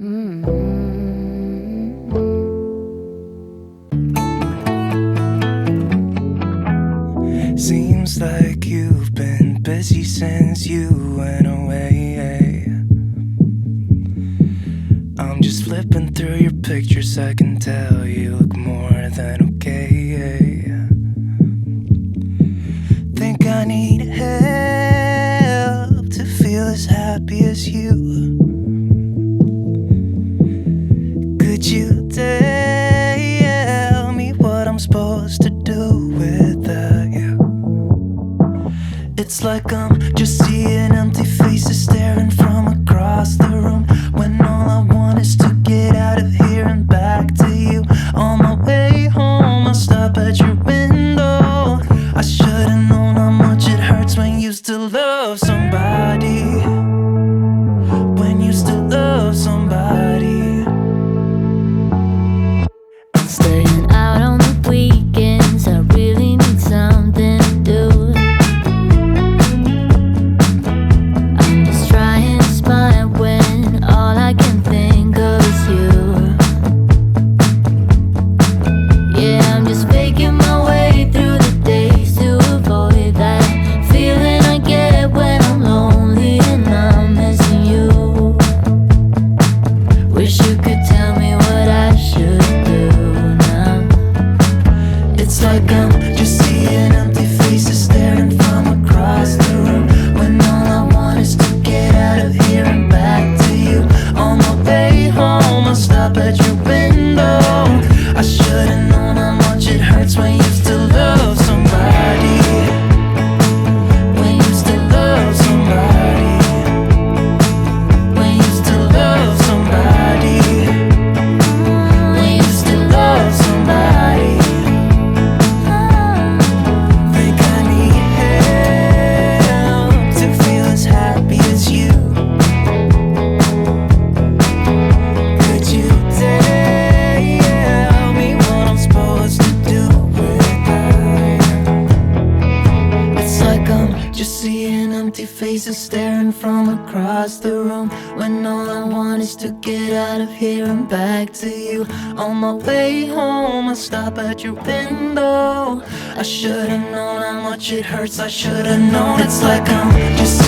Seems like you've been busy since you went away. I'm just flipping through your pictures, I can tell you look more than okay. Think I need help to feel as happy as you. Could you tell me what I'm supposed to do without you? It's like I'm just seeing empty faces staring from across the room, when all I want is to get out of here and back to you. On my way home, I'll stop at your window. I should've known how much it hurts when you still love somebody. When you still love somebody. I'm staying out on the weekends, I really need something to do. I'm just trying to smile when all I can think of is you. Yeah, I'm just faking my way through the days to avoid that feeling I get when I'm lonely and I'm missing you. Wish you could tell me what I should do now. It's like I'm just seeing empty faces staring from across the room, when all I want is to get out of here and back to you. On my way home, I'll stop at your window. I should've known how much it hurts when you still love somebody. When you still love somebody. When you still love somebody. When you still love somebody. Think I need help to feel as happy as you. Could you tell me what I'm supposed to do without you? It's like I'm just seeing empty faces staring from across the room, when all I want is to get out of here and back to you. On my way home, I'll stop at your window. I should've known how much it hurts, I should've known. It's like I'm just